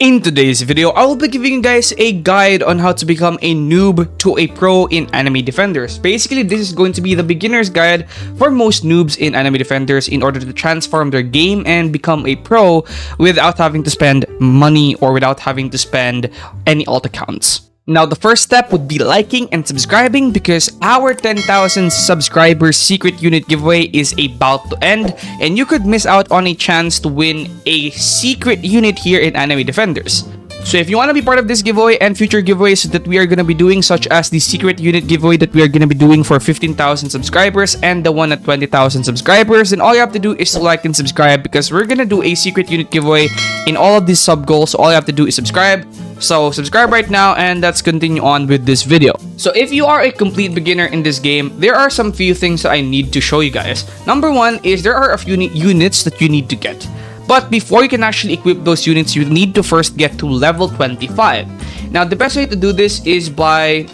In today's video, I will be giving you guys a guide on how to become a noob to a pro in AnimeDefenders. Basically, this is going to be the beginner's guide for most noobs in AnimeDefenders in order to transform their game and become a pro without having to spend money or without having to spend any alt accounts. Now, the first step would be liking and subscribing because our 10,000 subscribers secret unit giveaway is about to end and you could miss out on a chance to win a secret unit here in AnimeDefenders. So if you want to be part of this giveaway and future giveaways that we are going to be doing, such as the secret unit giveaway that we are going to be doing for 15,000 subscribers and the one at 20,000 subscribers, then all you have to do is to like and subscribe because we're going to do a secret unit giveaway in all of these sub goals. So all you have to do is subscribe. So subscribe right now and let's continue on with this video. So if you are a complete beginner in this game, there are some few things that I need to show you guys. Number one is there are a few units that you need to get. But before you can actually equip those units, you need to first get to level 25. Now, the best way to do this is by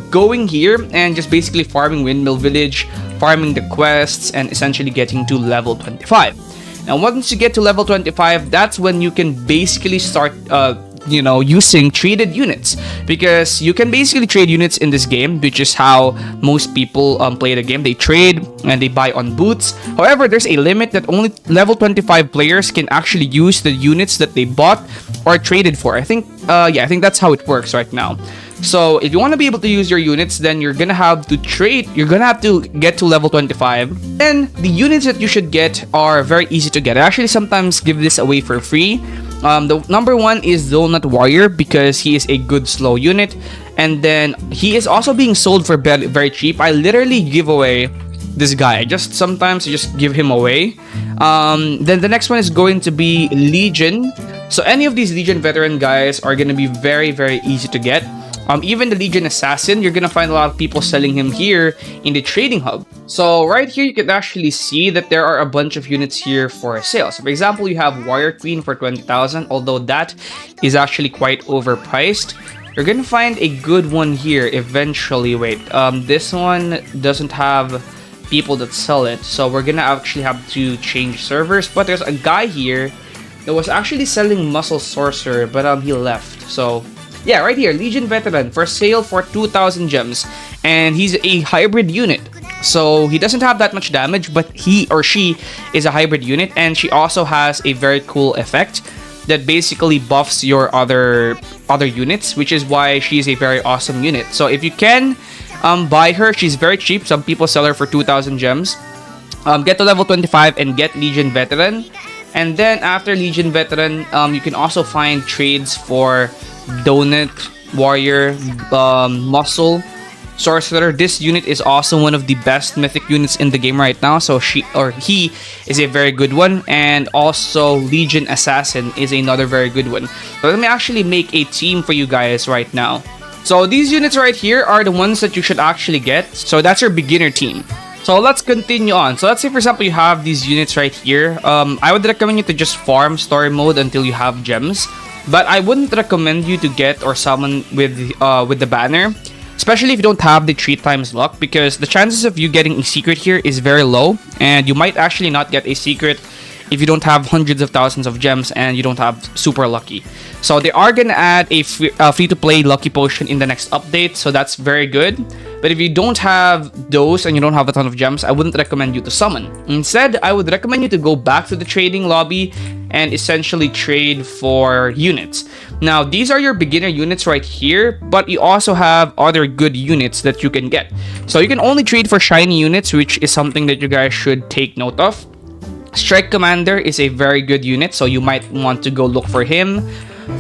going here and just basically farming Windmill Village, farming the quests, and essentially getting to level 25. Now, once you get to level 25, that's when you can basically start using traded units, because you can basically trade units in this game, which is how most people play the game. They trade and they buy on boots. However, there's a limit that only level 25 players can actually use the units that they bought or traded for. I think that's how it works right now. So if you want to be able to use your units, then you're gonna have to trade. You're gonna have to get to level 25. And the units that you should get are very easy to get. I actually sometimes give this away for free. The number one is Donut Warrior because he is a good slow unit, and then he is also being sold for very cheap. I literally give away this guy. Sometimes I just give him away. Then the next one is going to be Legion. So any of these Legion veteran guys are gonna be very easy to get. Even the Legion Assassin, you're gonna find a lot of people selling him here in the trading hub. So right here, you can actually see that there are a bunch of units here for sale. So for example, you have Warrior Queen for 20,000, although that is actually quite overpriced. You're gonna find a good one here eventually. Wait, this one doesn't have people that sell it, so we're gonna actually have to change servers. But there's a guy here that was actually selling Muscle Sorcerer, but he left. So yeah, right here, Legion Veteran for sale for 2,000 gems. And he's a hybrid unit. So he doesn't have that much damage, but he or she is a hybrid unit. And she also has a very cool effect that basically buffs your other units, which is why she's a very awesome unit. So if you can buy her, she's very cheap. Some people sell her for 2,000 gems. Get to level 25 and get Legion Veteran. And then after Legion Veteran, you can also find trades for Donut Warrior, Muscle Sorcerer. This unit is also one of the best mythic units in the game right now, so she or he is a very good one. And also Legion Assassin is another very good one. So let me actually make a team for you guys right now. So these units right here are the ones that you should actually get. So that's your beginner team. So let's continue on. So let's say for example you have these units right here. I would recommend you to just farm story mode until you have gems. But I wouldn't recommend you to get or summon with the banner, especially if you don't have the 3 times luck, because the chances of you getting a secret here is very low, and you might actually not get a secret if you don't have hundreds of thousands of gems and you don't have super lucky. So they are gonna add a free-to-play lucky potion in the next update, so that's very good. But if you don't have those and you don't have a ton of gems, I wouldn't recommend you to summon. Instead, I would recommend you to go back to the trading lobby and essentially trade for units. Now, these are your beginner units right here, but you also have other good units that you can get. So you can only trade for shiny units, which is something that you guys should take note of. Strike Commander is a very good unit, so you might want to go look for him.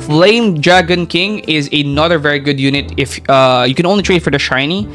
Flame Dragon King is another very good unit if you can only trade for the shiny.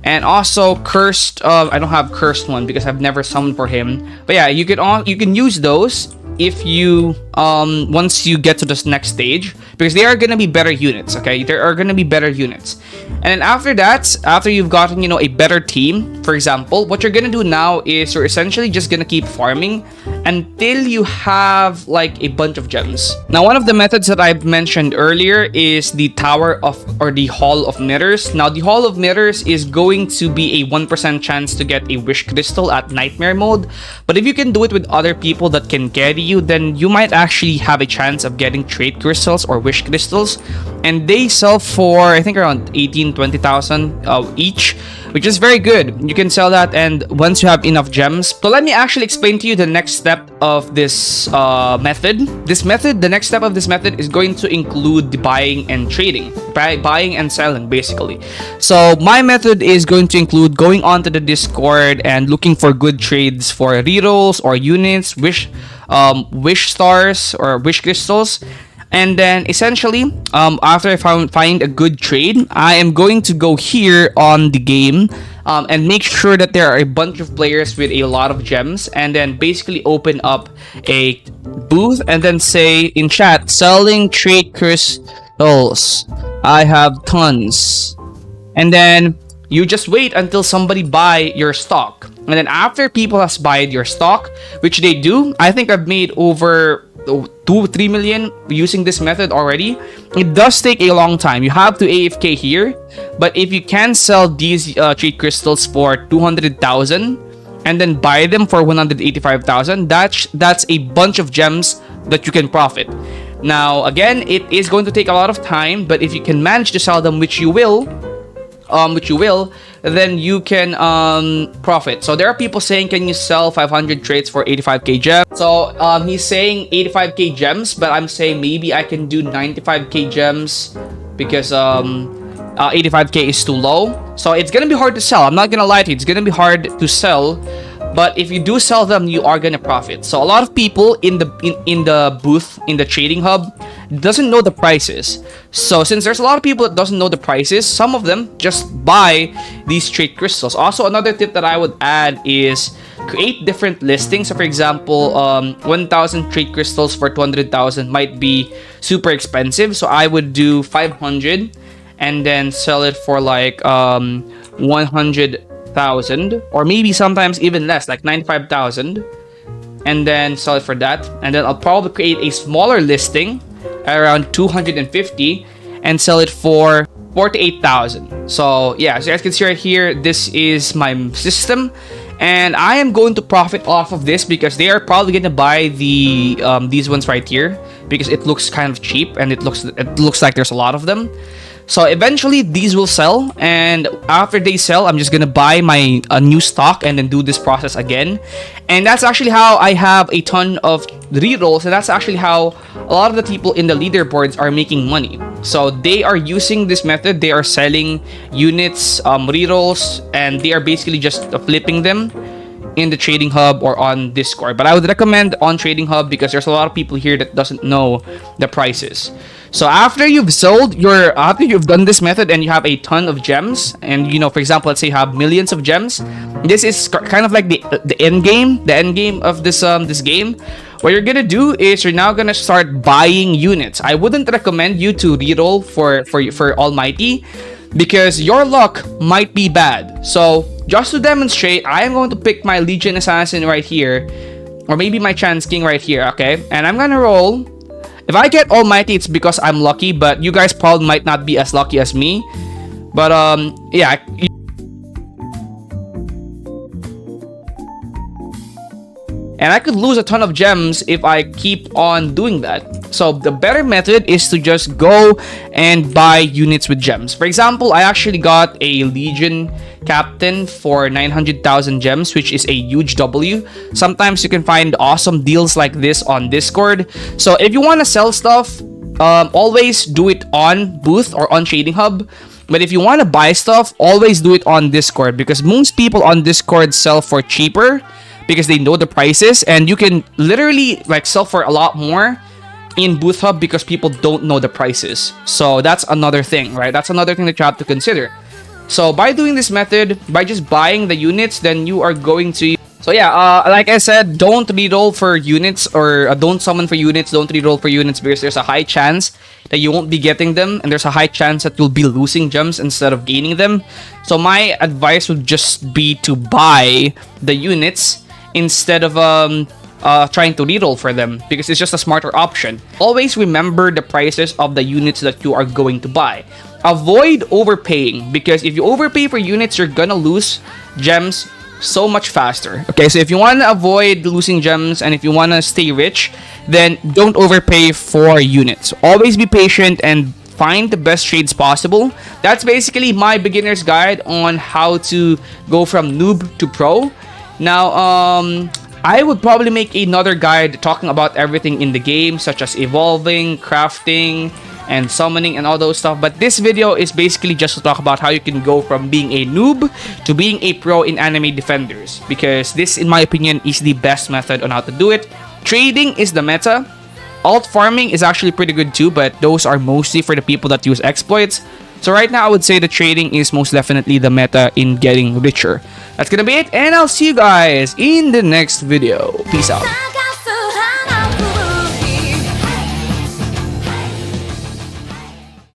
And also Cursed, I don't have Cursed one because I've never summoned for him. But yeah, you can use those if you once you get to this next stage, because they are gonna be better units. Okay, there are gonna be better units. And then after that, after you've gotten a better team, for example, what you're gonna do now is you're essentially just gonna keep farming until you have like a bunch of gems. Now, one of the methods that I've mentioned earlier is the Tower of or the Hall of Mirrors. Now, the Hall of Mirrors is going to be a 1% chance to get a Wish Crystal at Nightmare mode, but if you can do it with other people that can carry you, then you might actually actually have a chance of getting trait crystals or wish crystals, and they sell for I think around 18-20,000 each, which is very good. You can sell that, and once you have enough gems. So let me actually explain to you the next step of this method. The next step of this method is going to include the buying and trading, buying and selling basically. So my method is going to include going onto the Discord and looking for good trades for rerolls or units, wish stars or wish crystals. And then essentially, after I find a good trade, I am going to go here on the game and make sure that there are a bunch of players with a lot of gems, and then basically open up a booth and then say in chat, selling trait crystals. I have tons. And then you just wait until somebody buy your stock. And then after people has buyed your stock, which they do, I think I've made over 2-3 million using this method already. It does take a long time. You have to AFK here, but if you can sell these trait crystals for 200,000 and then buy them for 185,000, that's a bunch of gems that you can profit. Now again, it is going to take a lot of time, but if you can manage to sell them, which you will, then you can profit. So there are people saying, can you sell 500 traits for 85k gems? So he's saying 85k gems, but I'm saying maybe I can do 95k gems because 85k is too low. So it's gonna be hard to sell. I'm not gonna lie to you, it's gonna be hard to sell. But if you do sell them, you are gonna profit. So a lot of people in the booth, in the trading hub, doesn't know the prices. So since there's a lot of people that doesn't know the prices, some of them just buy these trait crystals. Also, another tip that I would add is create different listings. So for example, 1,000 trait crystals for 200,000 might be super expensive. So I would do 500 and then sell it for like 100,000, or maybe sometimes even less, like 95,000, and then sell it for that. And then I'll probably create a smaller listing around 250 and sell it for 48,000. So yeah, so you guys can see right here, this is my system, and I am going to profit off of this because they are probably going to buy the these ones right here because it looks kind of cheap and it looks like there's a lot of them. So eventually these will sell, and after they sell, I'm just gonna buy my new stock and then do this process again. And that's actually how I have a ton of rerolls, and that's actually how a lot of the people in the leaderboards are making money. So they are using this method, they are selling units, rerolls, and they are basically just flipping them in the trading hub or on Discord. But I would recommend on trading hub because there's a lot of people here that doesn't know the prices. So after you've done this method and you have a ton of gems, and you know, for example, let's say you have millions of gems, this is kind of like the end game of this this game. What you're gonna do is you're now gonna start buying units. I wouldn't recommend you to reroll for Almighty because your luck might be bad. So just to demonstrate, I am going to pick my Legion Assassin right here, or maybe my Chance King right here, okay? And I'm gonna roll. If I get Almighty, it's because I'm lucky, but you guys probably might not be as lucky as me. But yeah. And I could lose a ton of gems if I keep on doing that. So the better method is to just go and buy units with gems. For example, I actually got a Legion Captain for 900,000 gems, which is a huge W. Sometimes you can find awesome deals like this on Discord. So if you want to sell stuff, always do it on booth or on trading hub. But if you want to buy stuff, always do it on Discord because most people on Discord sell for cheaper because they know the prices, and you can literally like sell for a lot more in booth hub because people don't know the prices. So that's another thing, right? That's another thing that you have to consider. So by doing this method, by just buying the units, then you are going to... So yeah, like I said, don't reroll for units, or don't summon for units, don't reroll for units because there's a high chance that you won't be getting them, and there's a high chance that you'll be losing gems instead of gaining them. So my advice would just be to buy the units instead of trying to reroll for them because it's just a smarter option. Always remember the prices of the units that you are going to buy. Avoid overpaying because if you overpay for units, you're gonna lose gems so much faster. Okay, so if you want to avoid losing gems and if you want to stay rich, then don't overpay for units. Always be patient and find the best trades possible. That's basically my beginner's guide on how to go from noob to pro. Now, I would probably make another guide talking about everything in the game, such as evolving, crafting, and summoning and all those stuff. But this video is basically just to talk about how you can go from being a noob to being a pro in Anime Defenders, because this, in my opinion, is the best method on how to do it. Trading is the meta. Alt farming is actually pretty good too, but those are mostly for the people that use exploits. So right now, I would say the trading is most definitely the meta in getting richer. That's gonna be it, and I'll see you guys in the next video. Peace out.